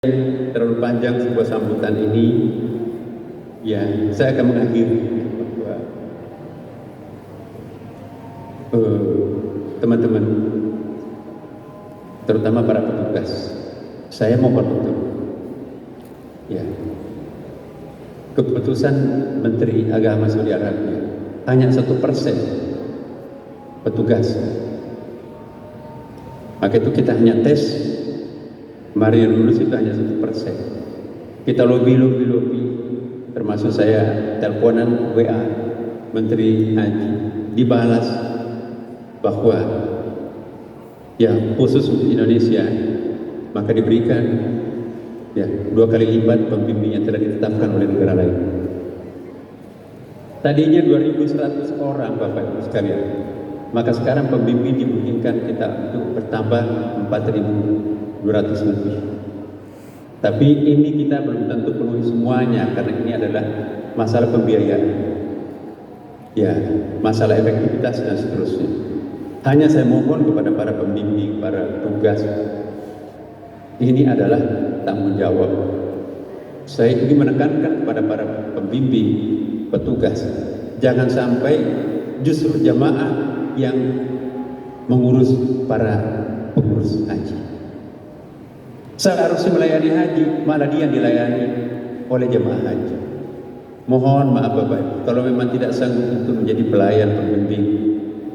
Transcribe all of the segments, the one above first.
Terlalu panjang sebuah sambutan ini, ya saya akan mengakhiri bahwa teman-teman, terutama para petugas, saya mohon betul, ya keputusan Menteri Agama Saudi Arabia hanya 1% petugas, maka itu kita hanya tes. Mari lulus itu hanya 1%. Kita lobby, termasuk saya teleponan WA Menteri Haji, dibalas bahwa ya khusus untuk Indonesia maka diberikan ya 2 kali lipat pembimbing yang telah ditetapkan oleh negara lain. Tadinya 2.100 orang Bapak Ibu sekalian, maka sekarang pembimbing dimungkinkan kita untuk bertambah 4.200 lebih. Tapi ini kita belum tentu penuhi semuanya karena ini adalah masalah pembiayaan, ya masalah efektivitas dan seterusnya. Hanya saya mohon kepada para pembimbing, para tugas, ini adalah tanggung jawab. Saya ingin menekankan kepada para pembimbing, petugas, jangan sampai justru jamaah yang mengurus para pengurus haji. Seharusnya melayani haji, malah dia dilayani oleh jemaah haji. Mohon maaf Bapak Ibu, kalau memang tidak sanggup untuk menjadi pelayan pembimbing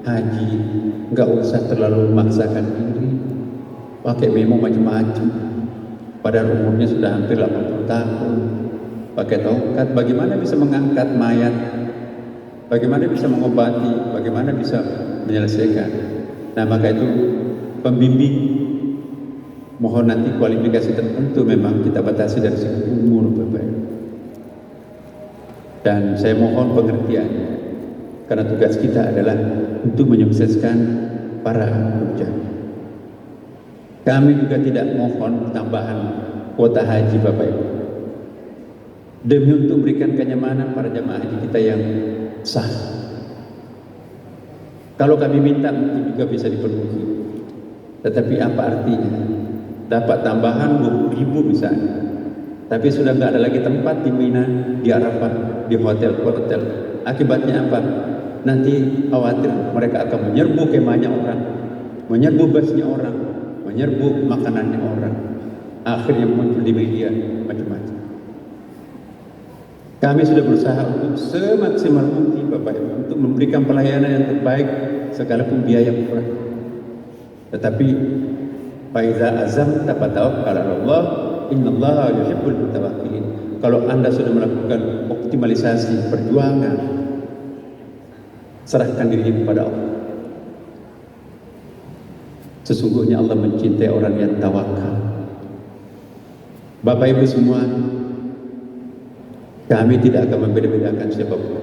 haji, nggak usah terlalu memaksakan diri, pakai memo macam-macam. Padahal umurnya sudah hampir 80 tahun, pakai tongkat, bagaimana bisa mengangkat mayat, bagaimana bisa mengobati, bagaimana bisa menyelesaikan. Nah maka itu pembimbing, mohon nanti kualifikasi tertentu memang kita batasi dari segi umur Bapak Ibu. Dan saya mohon pengertiannya, karena tugas kita adalah untuk menyukseskan para hujjah. Kami juga tidak mohon tambahan kuota haji Bapak Ibu, demi untuk memberikan kenyamanan para jamaah haji kita yang sah. Kalau kami minta mungkin juga bisa dipenuhi, tetapi apa artinya? Dapat tambahan 20.000 misalnya, tapi sudah nggak ada lagi tempat di Mina, di Arafah, di hotel-hotel. Akibatnya apa? Nanti khawatir mereka akan menyerbu kemahnya orang, menyerbu busnya orang, menyerbu makanannya orang. Akhirnya muncul di media macam-macam. Kami sudah berusaha untuk semaksimal mungkin Bapak Ibu untuk memberikan pelayanan yang terbaik sekalipun biaya murah. Tetapi faiza azamta fatawakkal 'ala Allah, innallaha yuhibbul mutawakkilin. Kalau Anda sudah melakukan optimalisasi perjuangan, serahkan diri kepada Allah. Sesungguhnya Allah mencintai orang yang tawakal. Bapak Ibu semua, kami tidak akan membeda-bedakan siapapun.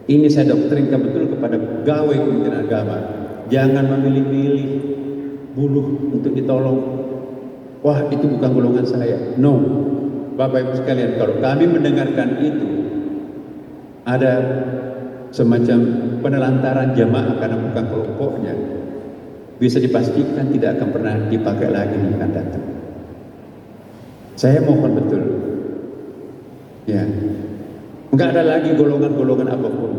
Ini saya doktrinkan betul kepada pegawai Kementerian Agama. Jangan memilih-milih buluh untuk ditolong. Wah, itu bukan golongan saya. No, Bapak Ibu sekalian, kalau kami mendengarkan itu, ada semacam penelantaran jamaah karena bukan kelompoknya, bisa dipastikan tidak akan pernah dipakai lagi di akan datang. Saya mohon betul, ya, enggak ada lagi golongan-golongan apapun.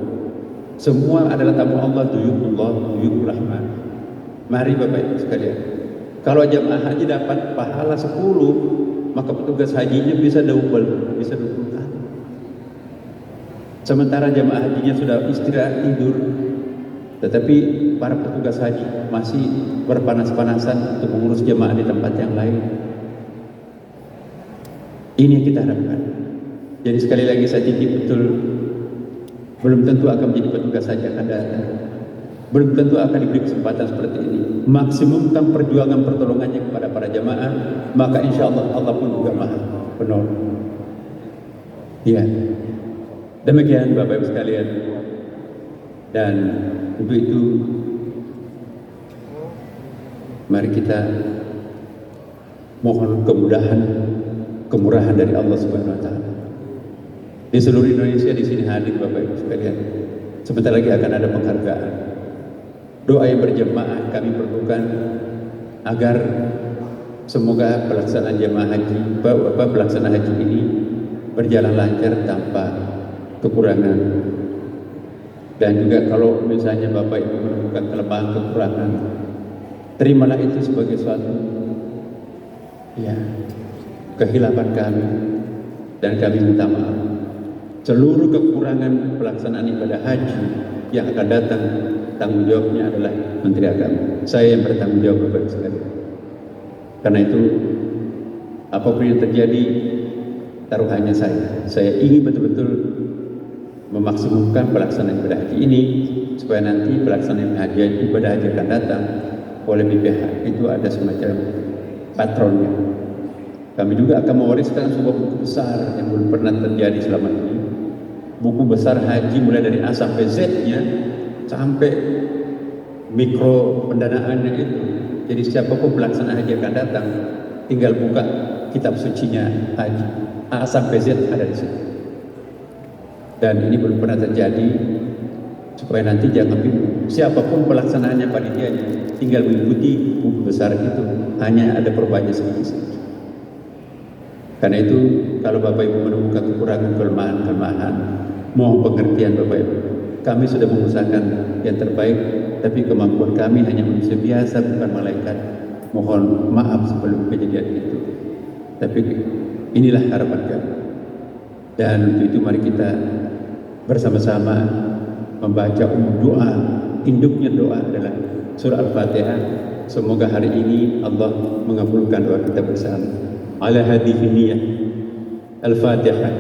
Semua adalah tamu Allah, duyubullah, duyubur rahman. Mari Bapak Ibu sekalian, kalau jamaah haji dapat pahala 10, maka petugas hajinya bisa double, bisa 20 kali. Sementara jamaah hajinya sudah istirahat tidur, tetapi para petugas haji masih berpanas-panasan untuk mengurus jamaah di tempat yang lain. Ini yang kita harapkan. Jadi sekali lagi saya titip betul, belum tentu akan menjadi petugas haji akan datang, belum tentu akan diberi kesempatan seperti ini. Maksimumkan perjuangan pertolongannya kepada para jamaah, maka insya Allah Allah pun juga maha penolong. Ya, demikian Bapak Ibu sekalian. Dan untuk itu, mari kita mohon kemudahan, kemurahan dari Allah Subhanahu Wa Taala. Di seluruh Indonesia di sini hadir Bapak Ibu sekalian. Sebentar lagi akan ada penghargaan. Doa yang berjemaah kami perlukan agar semoga pelaksanaan jemaah haji, pelaksanaan haji ini berjalan lancar tanpa kekurangan. Dan juga kalau misalnya Bapak Ibu menemukan kelemahan kekurangan, terimalah itu sebagai suatu kehilapan kami, dan kami minta maaf. Seluruh kekurangan pelaksanaan ibadah haji yang akan datang, tanggung jawabnya adalah Menteri Agama. Saya yang bertanggung jawab, Bapak Ibu sekalian. Karena itu apapun yang terjadi, taruhannya saya ingin betul-betul memaksimumkan pelaksanaan ibadah haji ini, supaya nanti pelaksanaan ibadah haji akan datang oleh BPH itu ada semacam patronnya. Kami juga akan mewariskan sebuah buku besar yang belum pernah terjadi selama ini. Buku besar haji mulai dari A sampai Z-nya, sampai mikro pendanaannya itu. Jadi siapapun pelaksana haji akan datang, tinggal buka kitab sucinya haji, A sampai Z ada di situ. Dan ini belum pernah terjadi, supaya nanti jangan bingung. Siapapun pelaksanaannya, panitianya, tinggal mengikuti buku besar itu, hanya ada perubahannya sedikit. Karena itu, kalau Bapak Ibu menemukan kekurangan kelemahan, mohon pengertian Bapak Ibu. Kami sudah mengusahakan yang terbaik, tapi kemampuan kami hanya manusia biasa, bukan malaikat. Mohon maaf sebelum kejadian itu. Tapi inilah harapan kami. Dan untuk itu mari kita bersama-sama membaca doa. Induknya doa adalah surah Al-Fatihah. Semoga hari ini Allah mengabulkan doa kita bersama. Ala hadhihi niyyah. Al-Fatihah.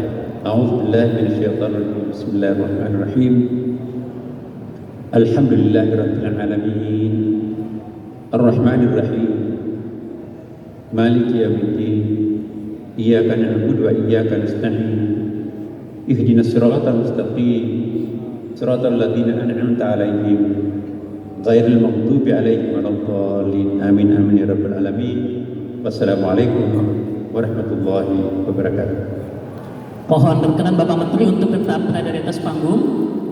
A'udzu billahi minasyaitonir rajim. Bismillahirrahmanirrahim. Alhamdulillahirabbil alamin. Ar-Rahmanir Rahim. Maliki yaumiddin. Iyyaka na'budu wa iyyaka nasta'in. Ihdinas siratal mustaqim. Siratal ladzina an'amta 'alaihim ghairil maghdubi 'alaihim waladdallin. Amin amin ya rabbal alamin. Wassalamualaikum warahmatullahi wabarakatuh. Mohon berkenan Bapak Menteri untuk tetap berada di atas panggung,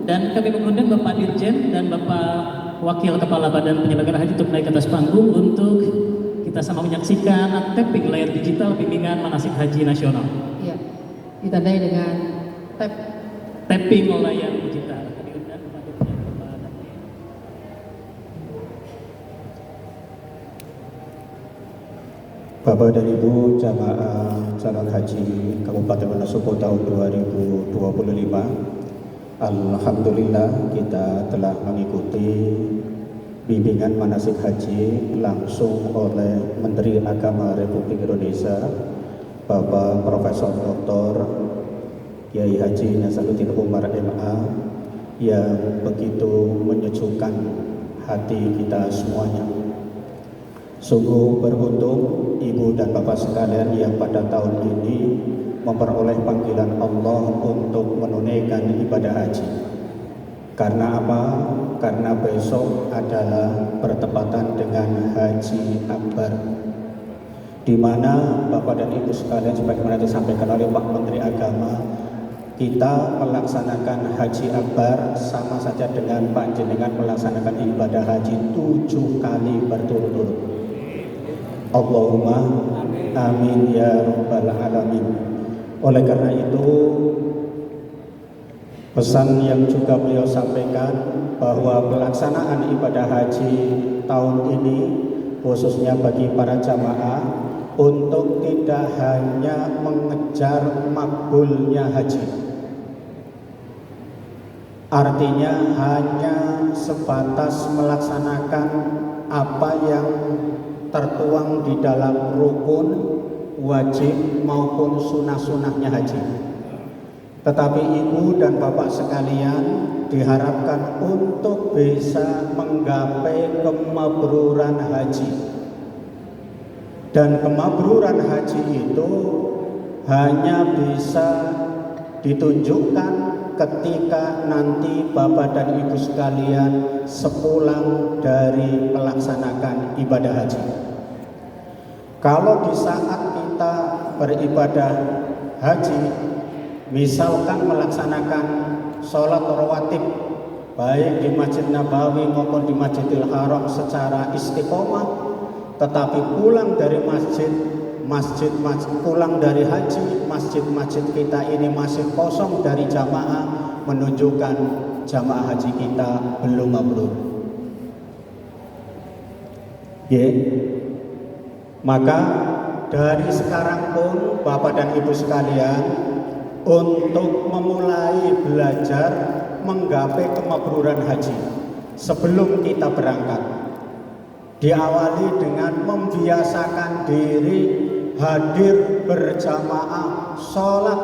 dan kami mengundang Bapak Dirjen dan Bapak Wakil Kepala Badan Penyelenggaraan Haji untuk naik ke atas panggung untuk kita sama menyaksikan tapping layar digital bimbingan manasik haji nasional. Iya, ditandai dengan tapping layar digital. Bapak dan Ibu jamaah calon haji Kabupaten Wonosobo tahun 2025, alhamdulillah kita telah mengikuti bimbingan manasik haji langsung oleh Menteri Agama Republik Indonesia, Bapak Profesor Dr. Kiai Haji Nazaruddin Umar MA, yang begitu menyejukkan hati kita semuanya. Sungguh beruntung Ibu dan Bapak sekalian yang pada tahun ini memperoleh panggilan Allah untuk menunaikan ibadah haji. Karena apa? Karena besok adalah bertepatan dengan Haji Akbar, di mana Bapak dan Ibu sekalian sebagaimana disampaikan oleh Pak Menteri Agama, kita melaksanakan Haji Akbar sama saja dengan panjenengan melaksanakan ibadah haji 7 kali berturut-turut. Allahumma amin ya rabbal alamin. Oleh karena itu, pesan yang juga beliau sampaikan bahwa pelaksanaan ibadah haji tahun ini khususnya bagi para jamaah untuk tidak hanya mengejar makbulnya haji, artinya hanya sebatas melaksanakan apa yang tertuang di dalam rukun, wajib maupun sunnah-sunnahnya haji. Tetapi Ibu dan Bapak sekalian diharapkan untuk bisa menggapai kemabruran haji. Dan kemabruran haji itu hanya bisa ditunjukkan ketika nanti Bapak dan Ibu sekalian sepulang dari melaksanakan ibadah haji. Kalau di saat kita beribadah haji, misalkan melaksanakan sholat rawatib baik di Masjid Nabawi maupun di Masjidil Haram secara istiqomah, tetapi pulang dari pulang dari haji, masjid-masjid kita ini masih kosong dari jamaah, menunjukkan jamaah haji kita belum mabrur. Maka dari sekarang pun Bapak dan Ibu sekalian, untuk memulai belajar menggapai kemabruran haji sebelum kita berangkat, diawali dengan membiasakan diri hadir berjamaah sholat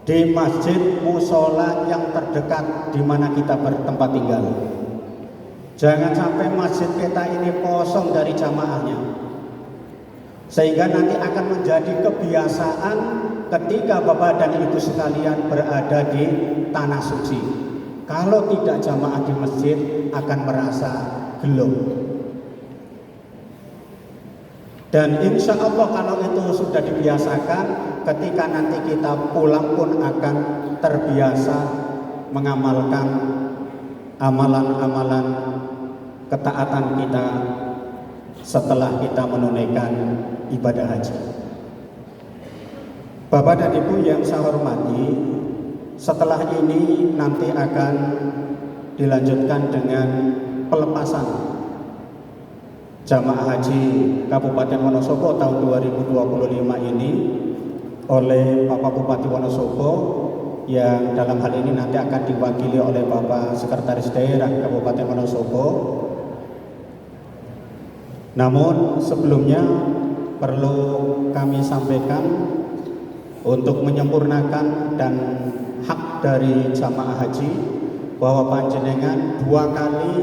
di masjid musola yang terdekat di mana kita bertempat tinggal. Jangan sampai masjid kita ini kosong dari jamaahnya, sehingga nanti akan menjadi kebiasaan ketika Bapak dan Ibu sekalian berada di tanah suci. Kalau tidak jamaah di masjid akan merasa gelo. Dan insya Allah kalau itu sudah dibiasakan, ketika nanti kita pulang pun akan terbiasa mengamalkan amalan-amalan ketaatan kita setelah kita menunaikan ibadah haji. Bapak dan Ibu yang saya hormati, setelah ini nanti akan dilanjutkan dengan pelepasan jamaah haji Kabupaten Wonosobo tahun 2025 ini oleh Bapak Bupati Wonosobo, yang dalam hal ini nanti akan diwakili oleh Bapak Sekretaris Daerah Kabupaten Wonosobo. Namun sebelumnya perlu kami sampaikan untuk menyempurnakan dan hak dari jamaah haji, bahwa panjenengan 2 kali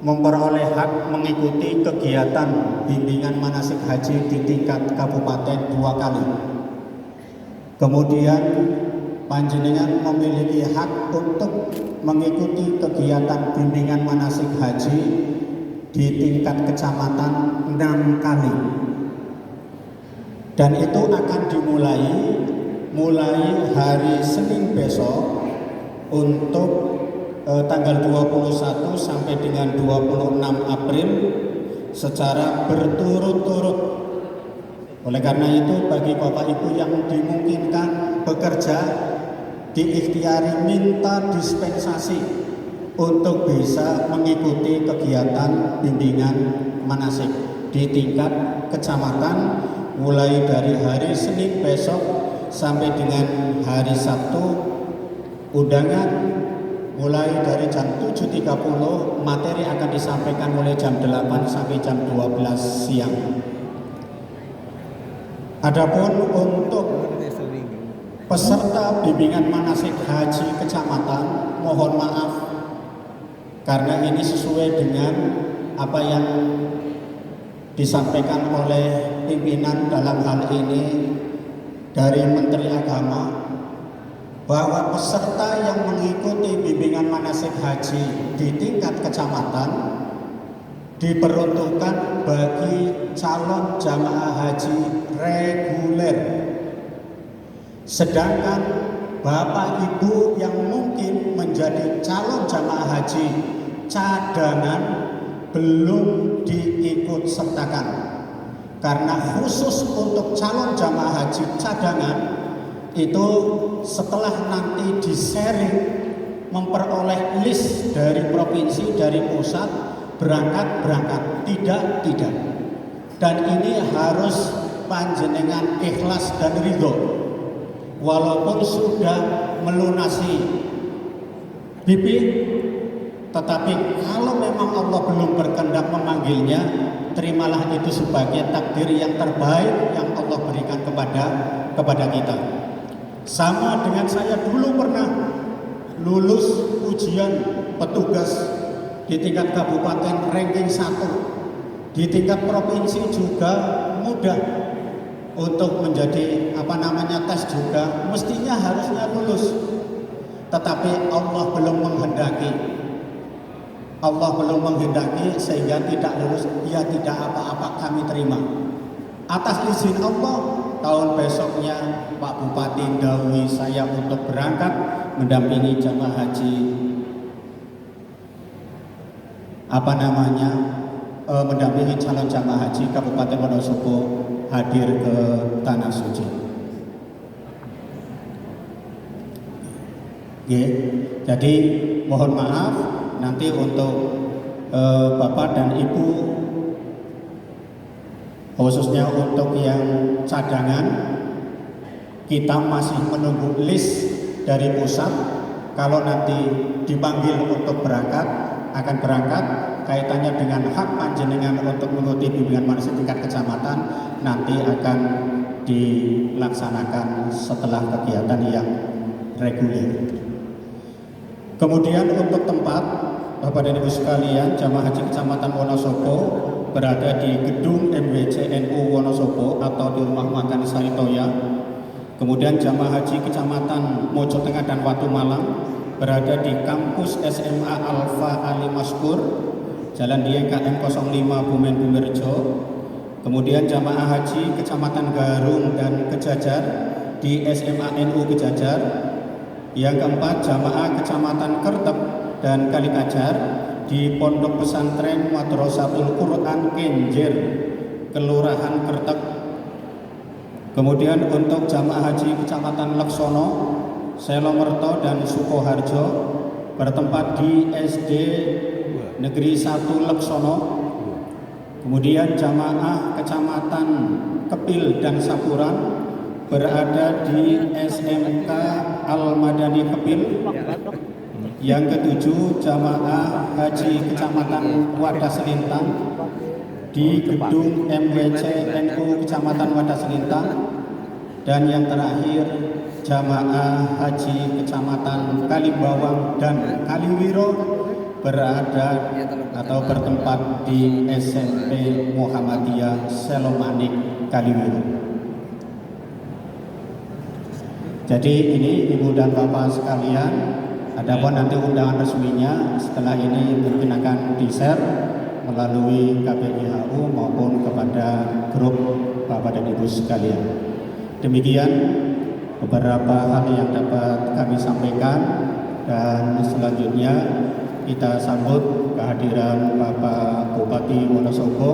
memperoleh hak mengikuti kegiatan bimbingan manasik haji di tingkat kabupaten 2 kali. Kemudian panjenengan memiliki hak untuk mengikuti kegiatan bimbingan manasik haji di tingkat kecamatan 6 kali. Dan itu akan mulai hari Senin besok untuk tanggal 21 sampai dengan 26 April secara berturut-turut. Oleh karena itu, bagi Bapak Ibu yang dimungkinkan bekerja, diikhtiari minta dispensasi untuk bisa mengikuti kegiatan bimbingan manasik di tingkat kecamatan, mulai dari hari Senin besok sampai dengan hari Sabtu. Undangan mulai dari jam 7.30, materi akan disampaikan mulai jam 8 sampai jam 12 siang. Adapun untuk peserta bimbingan manasik haji kecamatan, mohon maaf karena ini sesuai dengan apa yang disampaikan oleh pimpinan dalam hal ini dari Menteri Agama, bahwa peserta yang mengikuti bimbingan manasik haji di tingkat kecamatan diperuntukkan bagi calon jamaah haji reguler. Sedangkan Bapak Ibu yang mungkin menjadi calon jamaah haji cadangan belum diikut sertakan, karena khusus untuk calon jamaah haji cadangan itu setelah nanti di-sharing memperoleh list dari provinsi, dari pusat, berangkat tidak, dan ini harus panjenengan ikhlas dan ridho, walaupun sudah melunasi BP, tetapi kalau memang Allah belum berkehendak memanggilnya, terimalah itu sebagai takdir yang terbaik yang Allah berikan kepada kita. Sama dengan saya dulu pernah lulus ujian petugas di tingkat kabupaten ranking 1, di tingkat provinsi juga mudah untuk menjadi tes juga, mestinya harusnya lulus, tetapi Allah belum menghendaki sehingga tidak lulus. Ya tidak apa-apa, kami terima. Atas izin Allah, tahun besoknya Pak Bupati dahului saya untuk berangkat mendampingi jamaah haji mendampingi calon jamaah haji Kabupaten Wonosobo hadir ke Tanah Suci. Jadi mohon maaf nanti untuk Bapak dan Ibu, khususnya untuk yang cadangan, kita masih menunggu list dari pusat. Kalau nanti dipanggil untuk berangkat, akan berangkat, kaitannya dengan hak panjenengan untuk mengikuti bimbingan manasik tingkat kecamatan nanti akan dilaksanakan setelah kegiatan yang reguler. Kemudian untuk tempat, Bapak dan Ibu sekalian, jamaah haji Kecamatan Wonosobo berada di gedung MWC NU Wonosobo atau di Rumah Makan Saritoya. Kemudian jamaah haji Kecamatan Mojo Tengah dan Watu Malang berada di kampus SMA Alfa Ali Maskur, Jalan Dieng KM 05 Bumen Bumerjo. Kemudian jamaah haji Kecamatan Garung dan Kejajar di SMA NU Kejajar. Yang keempat, jamaah Kecamatan Kertep dan Kalikajar di Pondok Pesantren Madrasatul Quran Kenjer, Kelurahan Kertep. Kemudian untuk jamaah haji Kecamatan Leksono, Selomerto dan Sukoharjo bertempat di SD Negeri 1 Leksono. Kemudian jamaah Kecamatan Kepil dan Sapuran berada di SMK Al-Madani Kepil. Yang ketujuh, jamaah haji Kecamatan Wadah Selintang di gedung MWC NU Kecamatan Wadah Selintang. Dan yang terakhir, jamaah haji Kecamatan Kalimbawang dan Kaliwiro berada atau bertempat di SMP Muhammadiyah Selomanik Kaliwiro. Jadi ini Ibu dan Bapak sekalian, adapun nanti undangan resminya setelah ini mungkin akan di-share melalui KPIHU maupun kepada grup Bapak dan Ibu sekalian. Demikian beberapa hal yang dapat kami sampaikan, dan selanjutnya kita sambut kehadiran Bapak Bupati Wonosobo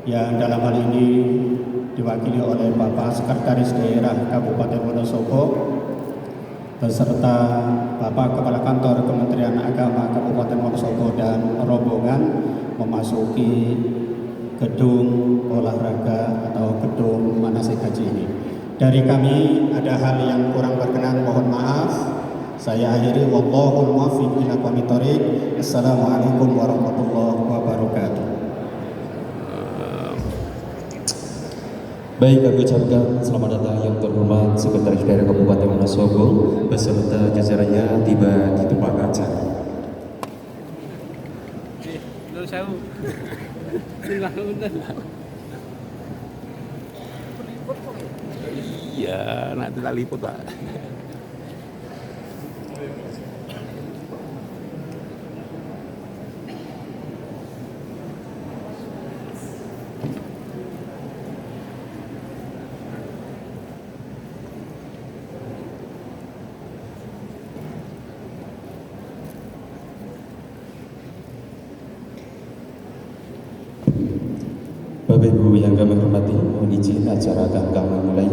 yang dalam hal ini diwakili oleh Bapak Sekretaris Daerah Kabupaten Wonosobo beserta Bapak Kepala Kantor Kementerian Agama Kabupaten Wonosobo dan rombongan memasuki gedung olahraga atau gedung manasik haji ini. Dari kami ada hal yang kurang berkenan, mohon maaf. Saya akhiri, wallahul muwaffiq ila aqwamit thoriq. Assalamualaikum warahmatullahi wabarakatuh. Baik, kami ucapkan selamat datang yang terhormat Sekretaris Daerah Kabupaten Wonosobo beserta jajarannya tiba di tempat acara. Iya, nanti tak liput Pak. Bapak Ibu yang kami hormati, mohon izin acara akan kami mulai.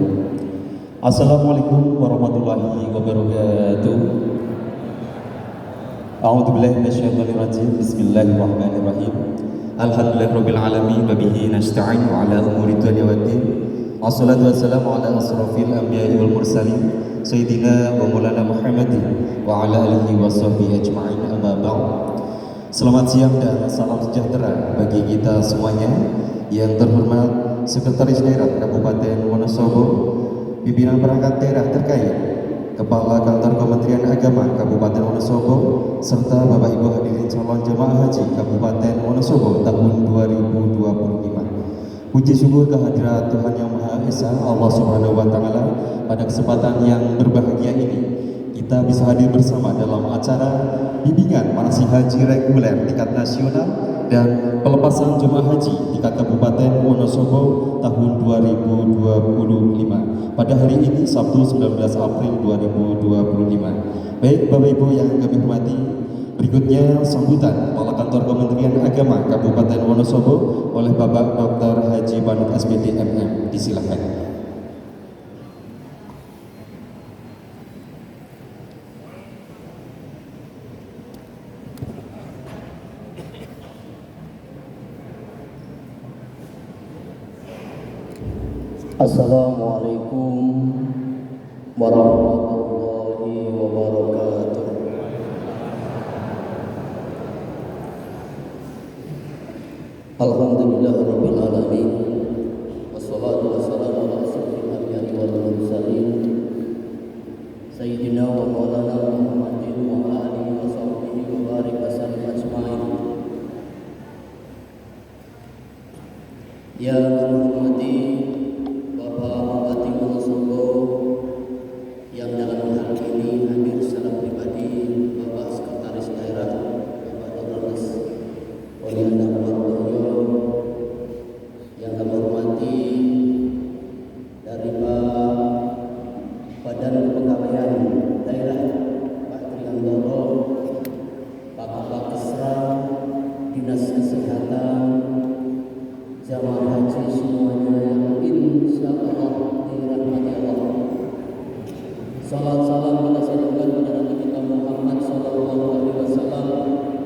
Assalamualaikum warahmatullahi wabarakatuh. A'udzubillahi minasyaitonir rajim. Bismillahirrahmanirrahim. Alhamdulillahirabbil alamin wa bihi nasta'in ala umuri dunya waddin. Wassalatu wassalamu ala asrofil anbiya'i wal mursalin sayyidina wa maulana Muhammadin wa ala alihi wa sahbihi ajma'in, amma ba'd. Selamat siang dan salam sejahtera bagi kita semuanya. Yang terhormat Sekretaris Daerah Kabupaten Wonosobo, pimpinan perangkat daerah terkait, Kepala Kantor Kementerian Agama Kabupaten Wonosobo, serta Bapak Ibu hadirin calon jemaah haji Kabupaten Wonosobo tahun 2025. Puji syukur kehadirat Tuhan Yang Maha Esa, Allah Subhanahu wa Ta'ala, pada kesempatan yang berbahagia ini kita bisa hadir bersama dalam acara bimbingan manasik haji reguler tingkat nasional dan pelepasan jemaah haji tingkat Kabupaten Wonosobo tahun 2025 pada hari ini Sabtu 19 April 2025. Baik Bapak Ibu yang kami hormati, Berikutnya sambutan Kepala Kantor Kementerian Agama Kabupaten Wonosobo oleh Bapak Dr. Haji Panut SPD MM. Disilakan. Assalamualaikum warahmatullahi wabarakatuh. Alhamdulillahirabbil alamin. Wassalatu wassalamu ala asyrofil anbiya'i wal mursalin sayyidina wa maulana Muhammadin wa ala alihi wa sahbihi wa barik wa sallim ajmain. Ya hormati Bapak Bupati Wonosobo yang dalam hal ini hadir secara pribadi, Bapak Sekretaris Daerah Bapak Dr. Olianda Wardoyo, yang kami hormati dari Pak Badan Kepegawaian Daerah Pak Triandoro, Pak Kepala Kesra, Dinas Kesehatan, jamaah haji semuanya yang insya Allah dirahmati Allah. Salam salam kita sampaikan kepada Nabi kita Muhammad Sallallahu Alaihi Wasallam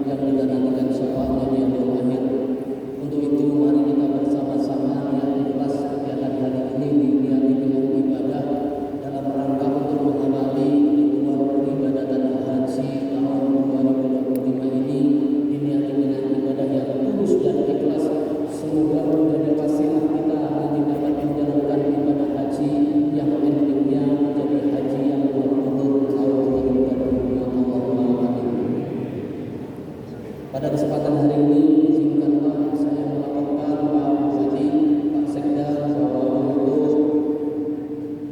yang dinantikan syafaatnya di yaumul akhir. Untuk itu mari kita bersama-sama niat ikhlas kegiatan hari ini diniati dengan ibadah dalam rangka untuk mengamali ritual peribadatan haji tahun 2025 ini diniati dengan ibadah yang tulus dan ikhlas. Semoga menjadi wasilah kita nanti dapat menjalankan ibadah haji yang endingnya menjadi haji yang mabrur tahun 2025. Allahumma amin. Pada kesempatan hari ini izinkanlah saya melaporkan Pak Bupati, Pak Sekda bahwa untuk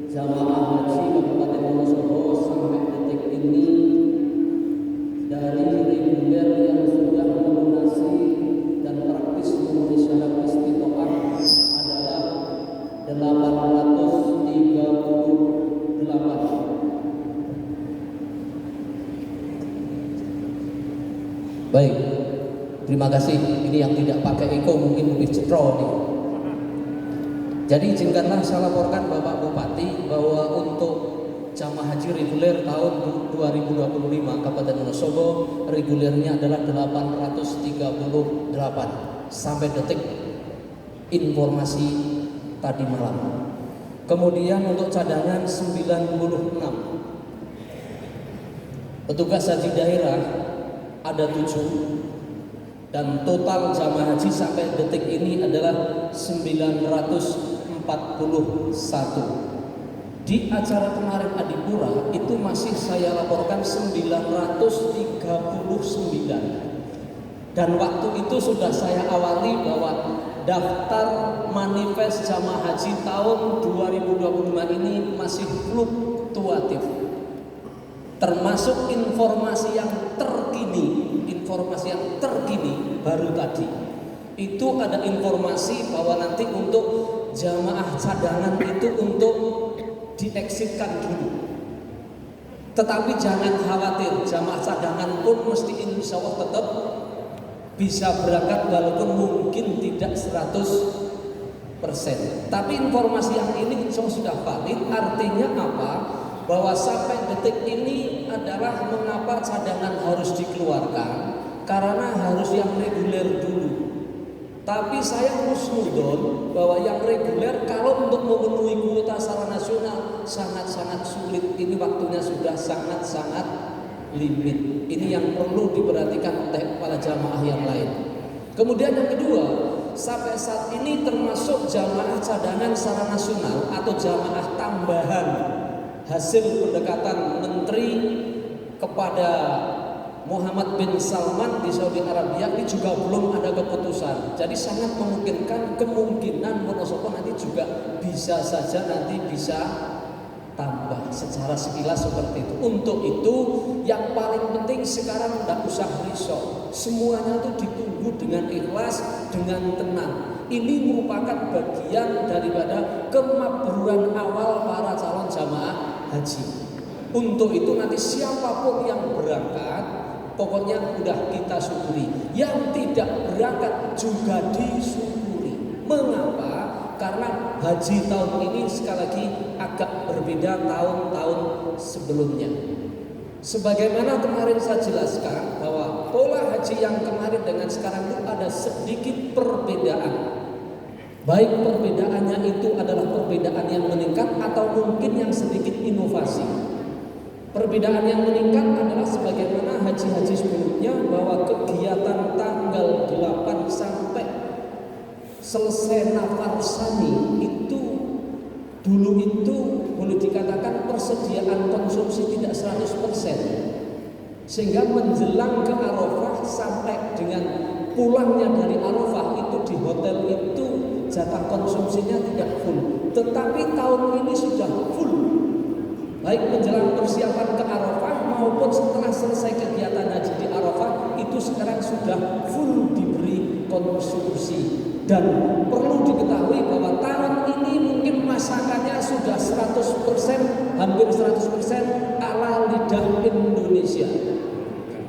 jamaah haji Kabupaten Wonosobo sampai detik ini dari reguler yang sudah melunasi dan praktis memenuhi syarat istiqomah adalah 838. Baik, terima kasih. Ini yang tidak pakai eko mungkin lebih cetro nih. Jadi izinkanlah saya laporkan Bapak Bupati bahwa untuk jamaah haji reguler tahun 2025 Kabupaten Wonosobo regulernya adalah 838 sampai detik informasi tadi malam. Kemudian untuk cadangan 96. Petugas haji daerah ada 7 dan total jamaah haji sampai detik ini adalah 941. Di acara kemarin Adipura itu masih saya laporkan 939 dan waktu itu sudah saya awali bahwa daftar manifest jamaah haji tahun 2025 ini masih fluktuatif, termasuk informasi yang terkini baru tadi itu ada informasi bahwa nanti untuk jamaah cadangan itu untuk diexitkan dulu. Tetapi jangan khawatir, jamaah cadangan pun mesti insya Allah tetap bisa berangkat walaupun mungkin tidak 100%. Tapi informasi yang ini insya Allah sudah valid. Artinya apa? Bahwa sampai detik ini adalah mengapa cadangan harus dikeluarkan, karena harus yang reguler dulu. Tapi saya husnudon bahwa yang reguler kalau untuk memenuhi kuota secara nasional sangat-sangat sulit. Ini waktunya sudah sangat-sangat limit. Ini yang perlu diperhatikan oleh para jamaah yang lain. Kemudian yang kedua, sampai saat ini termasuk jamaah cadangan secara nasional atau jamaah tambahan hasil pendekatan Menteri kepada Muhammad bin Salman di Saudi Arabia ini juga belum ada keputusan. Jadi sangat memungkinkan kemungkinan Wonosobo nanti juga bisa saja nanti bisa tambah secara sekilas seperti itu. Untuk itu yang paling penting sekarang tidak usah risau, semuanya itu ditunggu dengan ikhlas, dengan tenang. Ini merupakan bagian daripada kemabruran awal para calon jamaah haji. Untuk itu nanti siapapun yang berangkat Pokoknya udah kita syukuri. Yang tidak berangkat juga disyukuri. Mengapa? Karena haji tahun ini sekali lagi agak berbeda tahun-tahun sebelumnya. Sebagaimana kemarin saya jelaskan bahwa pola haji yang kemarin dengan sekarang itu ada sedikit perbedaan. Baik perbedaannya itu adalah perbedaan yang meningkat atau mungkin yang sedikit inovasi. Perbedaan yang meningkat adalah sebagaimana haji-haji sebelumnya bahwa kegiatan tanggal 8 sampai selesai nafar sani itu dulu itu boleh dikatakan persediaan konsumsi tidak 100%. Sehingga menjelang ke Arafah sampai dengan pulangnya dari Arafah itu di hotel itu jatah konsumsinya tidak full. Tetapi tahun ini sudah full. Baik menjelang persiapan ke Arafah maupun setelah selesai kegiatan haji di Arafah itu sekarang sudah full diberi konsumsi. Dan perlu diketahui bahwa tahun ini mungkin masakannya sudah 100%, hampir 100% ala lidah Indonesia.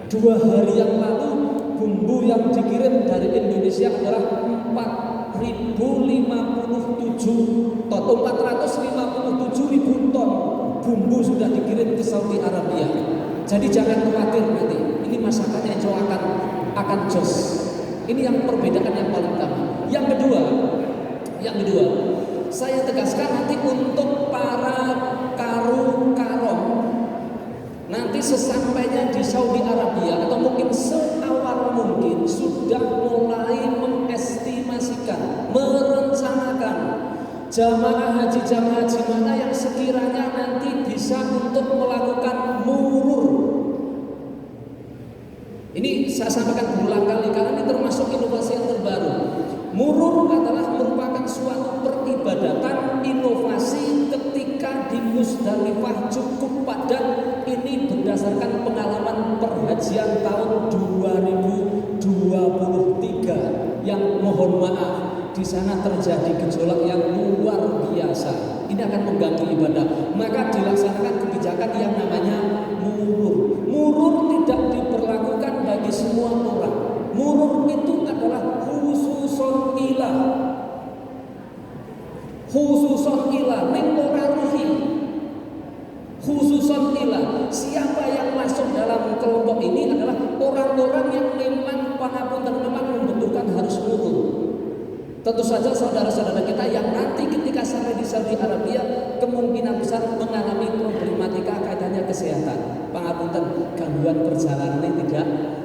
2 hari yang lalu bumbu yang dikirim dari Indonesia adalah 457 ton bumbu sudah dikirim ke Saudi Arabia. Jadi jangan khawatir nanti, ini masakannya insya Allah akan jos. Ini yang perbedaan yang paling utama. Yang kedua, saya tegaskan nanti untuk para karom nanti sesampainya di Saudi Arabia atau mungkin seawal mungkin sudah mulai mengestimasikan, merencanakan jamaah haji mana yang sekiranya nanti bisa untuk melakukan murur. Ini saya sampaikan berulang kali karena ini termasuk inovasi yang terbaru. Murur adalah merupakan suatu peribadatan inovasi ketika di Musdalifah cukup padat. Ini berdasarkan pengalaman perhajian tahun 2023 yang mohon maaf di sana terjadi gejolak yang luar biasa. Ini akan mengganggu ibadah. Maka dilaksanakan kebijakan yang namanya murur. Murur tidak diberlakukan bagi semua orang. Murur itu adalah khususon ilah mengoraruhi khususon ilah. Siapa yang masuk dalam kelompok ini adalah orang-orang yang memang memang membutuhkan harus murur. Tentu saja saudara-saudara kita yang nanti ketika sampai di Saudi Arabia kemungkinan besar mengalami problematika kaitannya kesehatan. Pangapunten, gangguan perjalanan ini tidak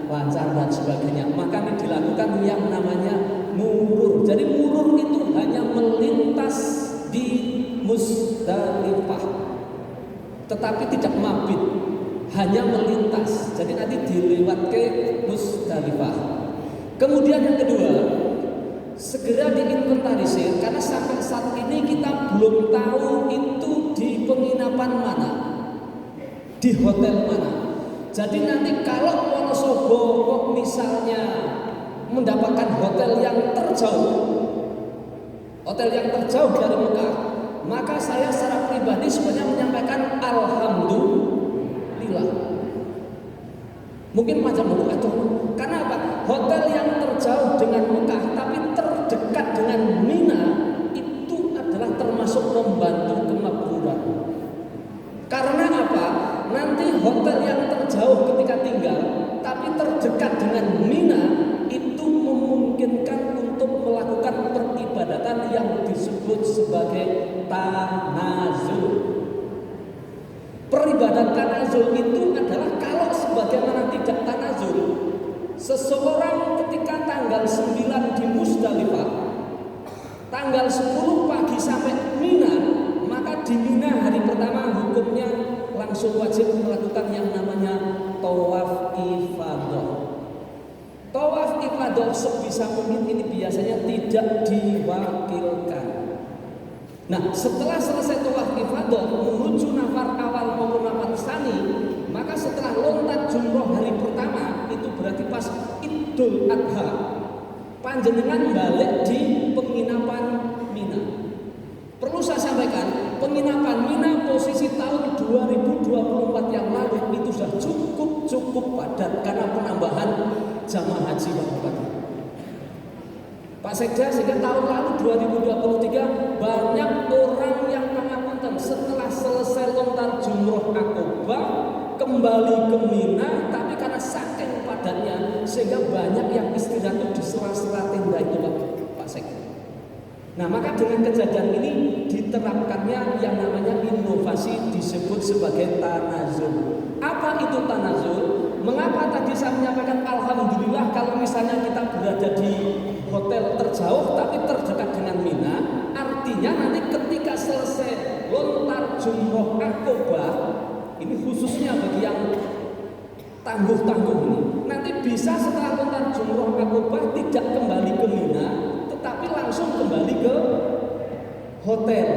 lancar dan sebagainya. Maka ini dilakukan yang namanya murur. Jadi murur itu hanya melintas di Musdalifah, tetapi tidak mabit, hanya melintas. Jadi nanti dilewat ke Musdalifah. Kemudian yang kedua, segera diinventarisir karena sampai saat ini kita belum tahu itu di penginapan mana, di hotel mana. Jadi nanti kalau Wonosobo kok misalnya mendapatkan hotel yang terjauh dari Mekah, maka saya secara pribadi sebenarnya menyampaikan alhamdulillah. Mungkin macam itu. Karena apa? Hotel yang terjauh dengan Mekah tapi terdekat dengan Mina itu adalah termasuk membantu kemakmuran. Karena apa? Nanti hotel yang terjauh ketika tinggal tapi terdekat dengan Mina itu memungkinkan untuk melakukan peribadatan yang disebut sebagai tanazul. Peribadatan tanazul itu adalah kalau sebagaimana tidak tanazul, seseorang ketika tanggal 9 di Musdalifah, tanggal 10 pagi sampai Mina, maka di Mina hari pertama hukumnya langsung wajib melakukan yang namanya tawaf ifadah. Tawaf ifadah sebisa mungkin ini biasanya tidak diwakilkan. Nah, setelah selesai tawaf ifadah menuju nafar awal maupun nafar tsani, maka setelah lontar jumroh hari pertama itu berarti pas Idul Adha, panjenengan balik di penginapan Mina. Perlu saya sampaikan, penginapan Mina posisi tahun 2024 yang lalu itu sudah cukup padat karena jamaah haji Pak Bupati. Pak Sekda, sehingga tahun lalu 2023 banyak orang yang mengapunten setelah selesai lontar jumroh akobah kembali ke Mina, tapi karena saking padatnya sehingga banyak yang istirahat di sela-sela tenda itu Pak Sekda. Nah, maka dengan kejadian ini diterapkannya yang namanya inovasi disebut sebagai tanazul. Apa itu tanazul? Mengapa tadi saya menyampaikan alhamdulillah kalau misalnya kita berada di hotel terjauh tapi terdekat dengan Mina, artinya nanti ketika selesai lontar jumroh akobah, ini khususnya bagi yang tangguh-tangguh ini, nanti bisa setelah lontar jumroh akobah tidak kembali ke Mina, tetapi langsung kembali ke hotel.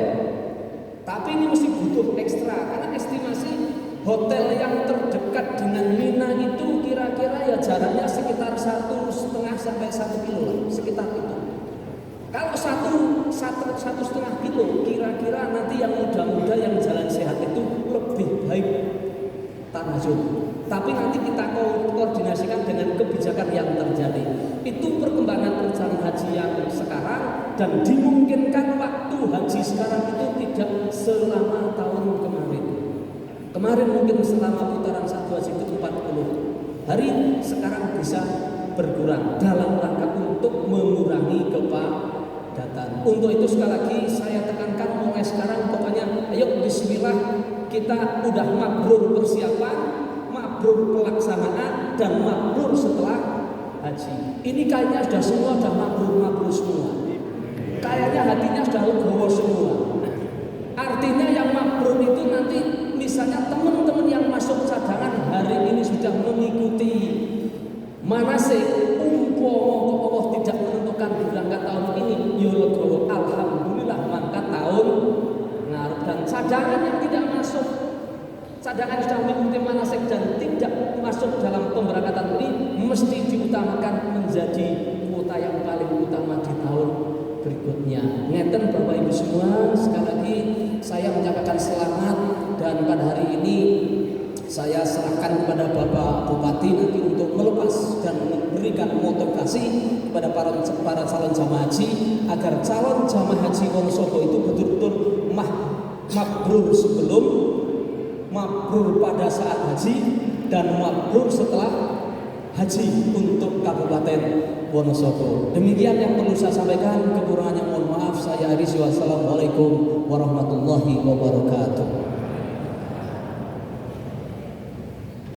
Tapi ini mesti butuh ekstra karena estimasi hotel yang terdekat dengan Mina itu kira-kira ya jaraknya sekitar 1,5 sampai 1 kilo, sekitar itu. Kalau 1,5 kilo, kira-kira nanti yang muda-muda yang jalan sehat itu lebih baik tanazul. Tapi nanti kita koordinasikan dengan kebijakan yang terjadi. Itu perkembangan perjalanan haji yang sekarang, dan dimungkinkan waktu haji sekarang itu tidak selama tahun kemarin. Kemarin mungkin selama putaran 1 haji itu 40 hari, sekarang bisa berkurang dalam rangka untuk mengurangi kepadatan. Untuk itu sekali lagi saya tekankan mulai sekarang, pokoknya ayo bismillah, kita udah mabrur persiapan, mabrur pelaksanaan, dan mabrur setelah haji. Ini kayaknya sudah semua sudah mabrur semua. Kayaknya hatinya sudah legowo semua. Artinya yang mabrur itu nanti misalnya teman-teman yang masuk cadangan hari ini sudah mengikuti manasik, umpama Allah tidak menentukan berangkat tahun ini, ya legowo alhamdulillah mangkat tahun ngarep. Dan cadangan yang tidak masuk, cadangan sudah mengikuti manasik dan tidak masuk dalam pemberangkatan ini, mesti diutamakan menjadi kuota yang paling utama di tahun berikutnya. Ngeten Bapak Ibu semua, sekali lagi saya menyampaikan selamat, dan pada hari ini saya serahkan kepada Bapak Bupati nanti untuk melepas dan memberikan motivasi kepada para calon jamaah haji agar calon jamaah haji Wonosobo itu betul-betul mabrur sebelum, mabrur pada saat haji, dan mabrur setelah haji untuk Kabupaten Wonosobo. Demikian yang perlu saya sampaikan, kekurangannya mohon maaf. Saya Aris, wassalamualaikum warahmatullahi wabarakatuh.